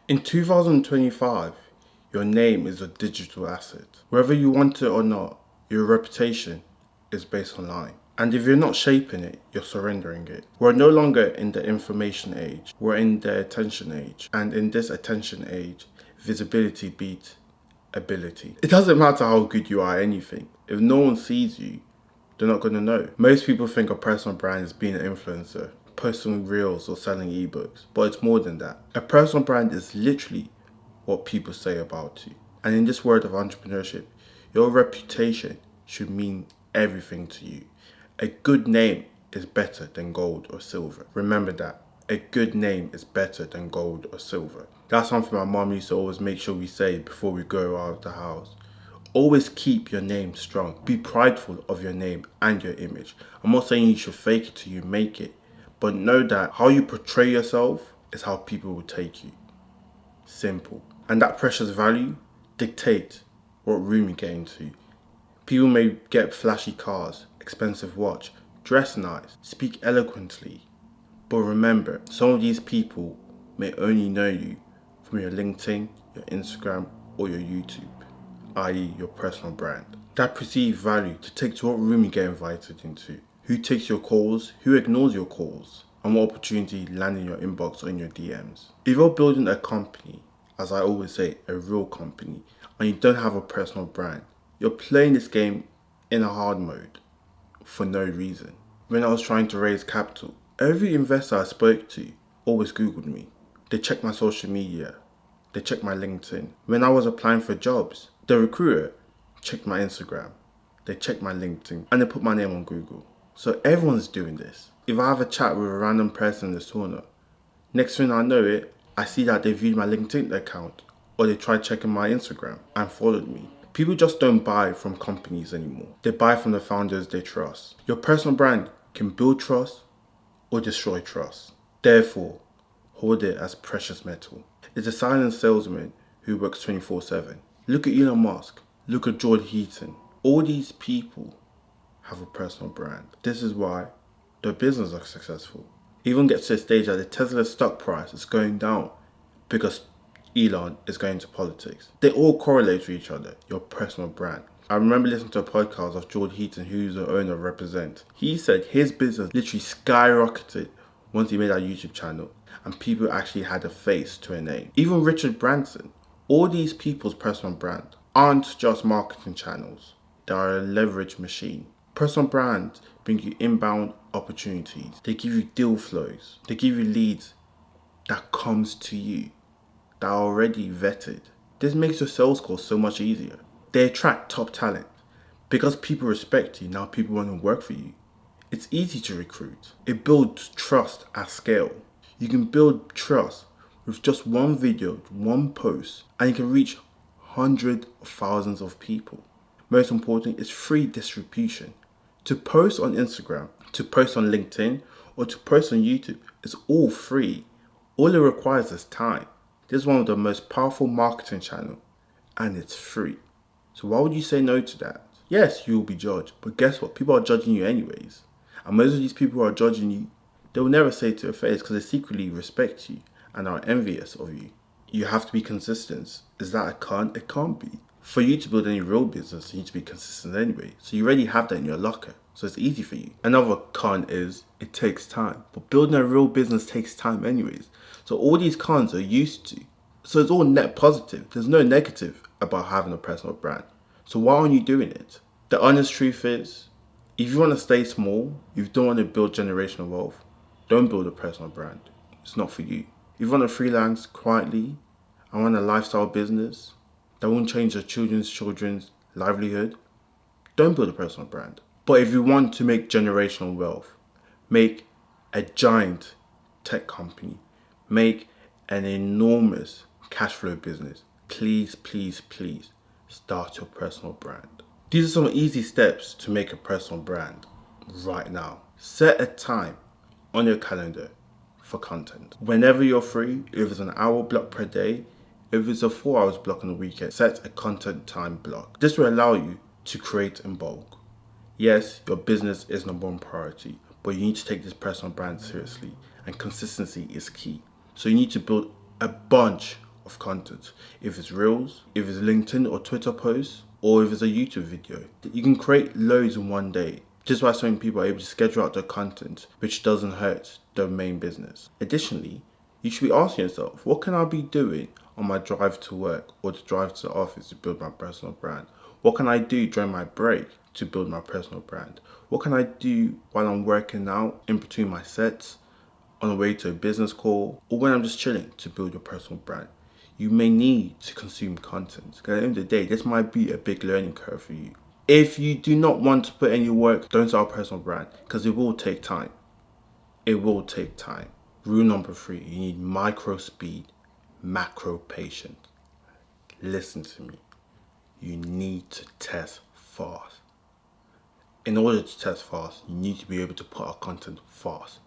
In 2025, your name is a digital asset. Whether you want it or not, your reputation is based online. And if you're not shaping it, you're surrendering it. We're no longer in the information age, we're in the attention age. And in this attention age, visibility beats ability. It doesn't matter how good you are at anything. If no one sees you, they're not going to know. Most people think a personal brand is being an influencer, posting reels or selling ebooks, but it's more than that. A personal brand is literally what people say about you. And in this world of entrepreneurship, your reputation should mean everything to you. A good name is better than gold or silver. Remember that. A good name is better than gold or silver. That's something my mom used to always make sure we say before we go out of the house. Always keep your name strong. Be prideful of your name and your image. I'm not saying you should fake it till you make it, but know that how you portray yourself is how people will take you. Simple. And that precious value dictates what room you get into. People may get flashy cars, expensive watch, dress nice, speak eloquently. But remember, some of these people may only know you from your LinkedIn, your Instagram, or your YouTube, i.e. your personal brand. That perceived value dictates what room you get invited into, who takes your calls, who ignores your calls, and what opportunity land in your inbox or in your DMs. If you're building a company, as I always say, a real company, and you don't have a personal brand, you're playing this game in a hard mode for no reason. When I was trying to raise capital, every investor I spoke to always Googled me. They checked my social media. They checked my LinkedIn. When I was applying for jobs, the recruiter checked my Instagram. They checked my LinkedIn and they put my name on Google. So everyone's doing this. If I have a chat with a random person in the sauna, next thing I know it, I see that they viewed my LinkedIn account or they tried checking my Instagram and followed me. People just don't buy from companies anymore. They buy from the founders they trust. Your personal brand can build trust or destroy trust. Therefore, hold it as precious metal. It's a silent salesman who works 24/7. Look at Elon Musk. Look at George Heaton. All these people have a personal brand. This is why their business are successful. Even gets to a stage that the Tesla stock price is going down because Elon is going to politics. They all correlate to each other, your personal brand. I remember listening to a podcast of George Heaton, who's the owner of Represent. He said his business literally skyrocketed once he made that YouTube channel and people actually had a face to a name. Even Richard Branson, all these people's personal brand aren't just marketing channels. They are a leverage machine. Personal brands bring you inbound opportunities. They give you deal flows. They give you leads that comes to you, that are already vetted. This makes your sales calls so much easier. They attract top talent. Because people respect you, now people want to work for you. It's easy to recruit. It builds trust at scale. You can build trust with just one video, one post, and you can reach hundreds of thousands of people. Most important, it's free distribution. To post on Instagram, to post on LinkedIn, or to post on YouTube, it's all free. All it requires is time. This is one of the most powerful marketing channels, and it's free. So why would you say no to that? Yes, you will be judged, but guess what? People are judging you anyways. And most of these people who are judging you, they will never say it to your face because they secretly respect you and are envious of you. You have to be consistent. Is that a con? It can't be. For you to build any real business, you need to be consistent anyway. So you already have that in your locker. So it's easy for you. Another con is it takes time. But building a real business takes time anyways. So all these cons are used to. So it's all net positive. There's no negative about having a personal brand. So why aren't you doing it? The honest truth is, if you want to stay small, if you don't want to build generational wealth, don't build a personal brand. It's not for you. If you want to freelance quietly and run a lifestyle business that won't change your children's livelihood, don't build a personal brand. But if you want to make generational wealth, make a giant tech company, make an enormous cash flow business, please, please, please start your personal brand. These are some easy steps to make a personal brand right now. Set a time on your calendar for content. Whenever you're free, if it's an hour block per day, if it's a 4 hours block on the weekend, set a content time block. This will allow you to create in bulk. Yes, your business is number one priority, but you need to take this personal brand seriously, and consistency is key. So you need to build a bunch of content. If it's Reels, if it's LinkedIn or Twitter posts, or if it's a YouTube video. You can create loads in one day. Just why so many people are able to schedule out their content, which doesn't hurt their main business. Additionally, you should be asking yourself, what can I be doing on my drive to work or the drive to the office to build my personal brand? What can I do during my break to build my personal brand? What can I do while I'm working out, in between my sets, on the way to a business call, or when I'm just chilling to build your personal brand? You may need to consume content. At the end of the day, this might be a big learning curve for you. If you do not want to put any work, don't start a personal brand, because it will take time. It will take time. Rule number 3, you need micro speed, macro patience. Listen to me. You need to test fast. In order to test fast, you need to be able to put out content fast.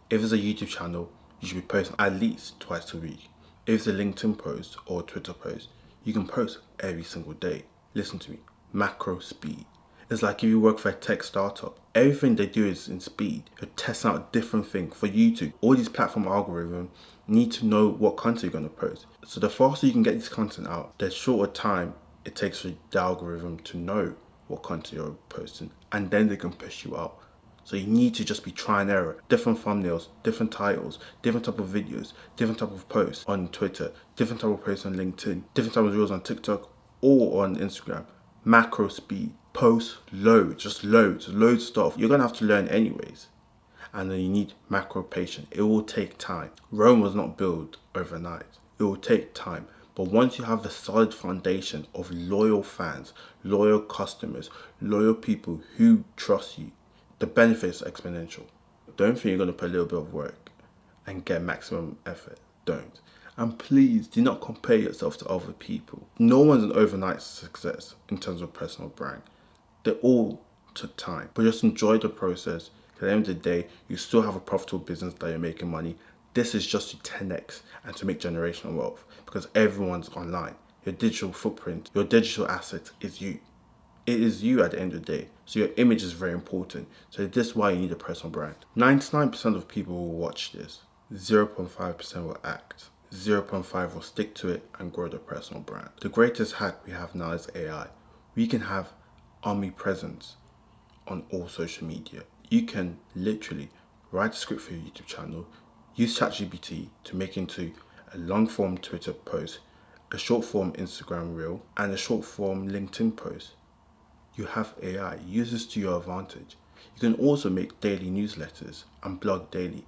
If it's a YouTube channel, you should be posting at least twice a week. If it's a LinkedIn post or a Twitter post, you can post every single day. Listen to me, macro speed. It's like if you work for a tech startup, everything they do is in speed. You're testing out a different thing. For YouTube, all these platform algorithms need to know what content you're going to post. So the faster you can get this content out, the shorter time it takes for the algorithm to know what content you're posting, and then they can push you out. So you need to just be try and error. Different thumbnails, different titles, different type of videos, different type of posts on Twitter, different type of posts on LinkedIn, different type of reels on TikTok or on Instagram. Macro speed. Post loads, just loads of stuff. You're going to have to learn anyways. And then you need macro patience. It will take time. Rome was not built overnight. It will take time. But once you have the solid foundation of loyal fans, loyal customers, loyal people who trust you, the benefits are exponential. Don't think you're going to put a little bit of work and get maximum effort. Don't. And please do not compare yourself to other people. No one's an overnight success in terms of personal brand. They all took time. But just enjoy the process. At the end of the day, you still have a profitable business that you're making money. This is just to 10x and to make generational wealth, because everyone's online. Your digital footprint, your digital asset is you. It is you at the end of the day. So your image is very important. So this is why you need a personal brand. 99% of people will watch this. 0.5% will act. 0.5% will stick to it and grow their personal brand. The greatest hack we have now is AI. We can have omnipresence on all social media. You can literally write a script for your YouTube channel, use ChatGPT to make into a long form Twitter post, a short form Instagram reel, and a short form LinkedIn post. You have AI. Use this to your advantage. You can also make daily newsletters and blog daily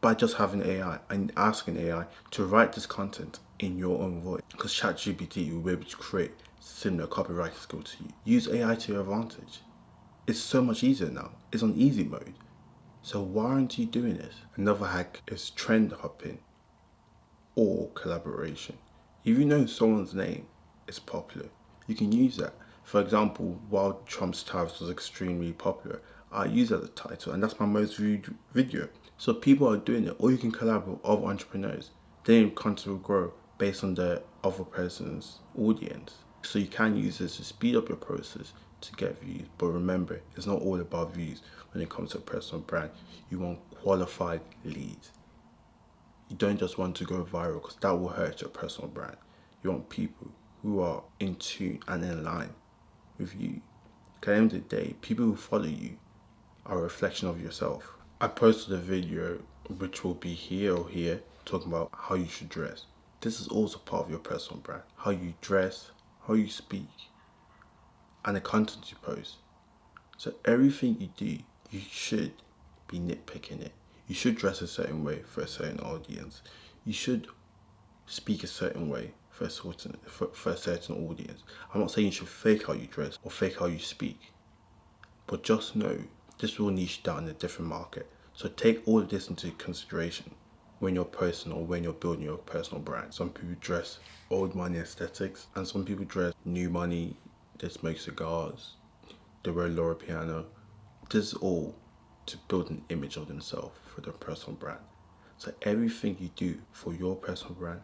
by just having AI and asking AI to write this content in your own voice, because ChatGPT will be able to create similar copywriting skill to you. Use AI to your advantage. It's so much easier now. It's on easy mode. So why aren't you doing this? Another hack is trend hopping or collaboration. If you know someone's name is popular, you can use that. For example, while Trump's tariffs was extremely popular, I use that as a title, and that's my most viewed video. So people are doing it, or you can collaborate with other entrepreneurs. Then content will grow based on the other person's audience. So you can use this to speed up your process to get views. But remember, it's not all about views when it comes to a personal brand. You want qualified leads. You don't just want to go viral, because that will hurt your personal brand. You want people who are in tune and in line with you. At the end of the day, people who follow you are a reflection of yourself. I posted a video which will be here or here talking about how you should dress. This is also part of your personal brand. How you dress, how you speak, and the content you post. So everything you do, you should be nitpicking it. You should dress a certain way for a certain audience. You should speak a certain way for a certain audience. I'm not saying you should fake how you dress or fake how you speak, but just know this will niche down in a different market. So take all of this into consideration when you're posting or when you're building your personal brand. Some people dress old money aesthetics, and some people dress new money. They smoke cigars, they wear Laura Piano. This is all to build an image of themselves for their personal brand. So everything you do for your personal brand,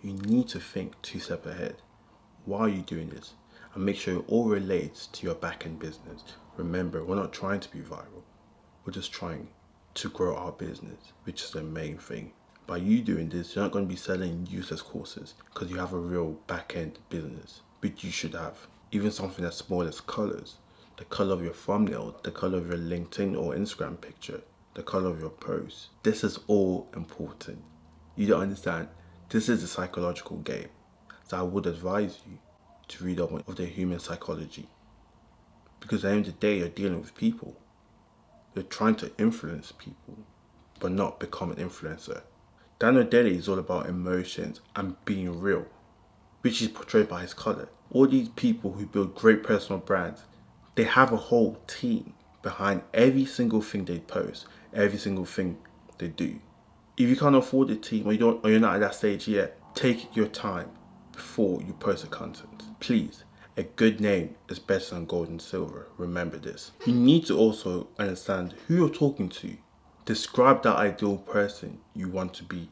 you need to think 2 steps ahead. Why are you doing this? And make sure it all relates to your back-end business. Remember, we're not trying to be viral. We're just trying to grow our business, which is the main thing. by you doing this, you're not going to be selling useless courses because you have a real back-end business, which you should have. Even something as small as colors, the color of your thumbnail, the color of your LinkedIn or Instagram picture, the color of your post. This is all important. You don't understand. This is a psychological game. So I would advise you to read up on the human psychology. Because at the end of the day, you're dealing with people. You're trying to influence people, but not become an influencer. Daniel Daly is all about emotions and being real, which is portrayed by his color. All these people who build great personal brands, they have a whole team behind every single thing they post, every single thing they do. If you can't afford a team or you're not at that stage yet, take your time before you post the content. Please, a good name is better than gold and silver. Remember this. You need to also understand who you're talking to. Describe that ideal person you want to be,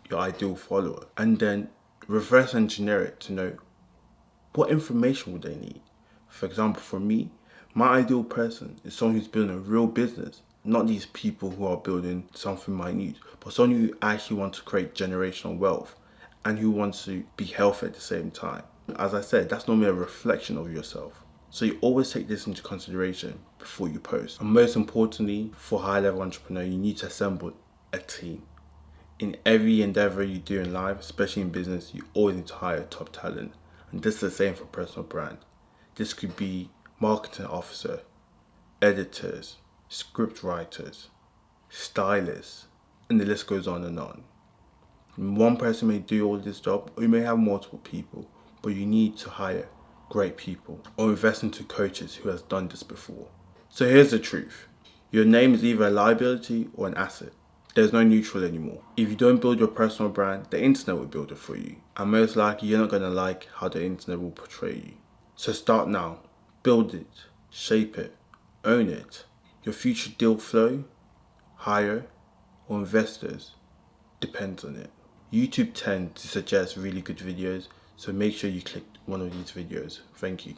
your ideal follower, and then reverse engineer it to know what information would they need. For example, for me, my ideal person is someone who's building a real business, not these people who are building something minute, but someone who actually wants to create generational wealth and who wants to be healthy at the same time. As I said, that's normally a reflection of yourself. So you always take this into consideration before you post. And most importantly, for high-level entrepreneur, you need to assemble a team. In every endeavor you do in life, especially in business, you always need to hire top talent. And this is the same for personal brand. This could be marketing officer, editors, script writers, stylists, and the list goes on and on. One person may do all this job, or you may have multiple people, but you need to hire great people or invest into coaches who has done this before. So here's the truth. Your name is either a liability or an asset. There's no neutral anymore. If you don't build your personal brand, the internet will build it for you. And most likely you're not going to like how the internet will portray you. So start now. Build it. Shape it. Own it. Your future deal flow, hire, or investors depends on it. YouTube tends to suggest really good videos, so make sure you click one of these videos. Thank you.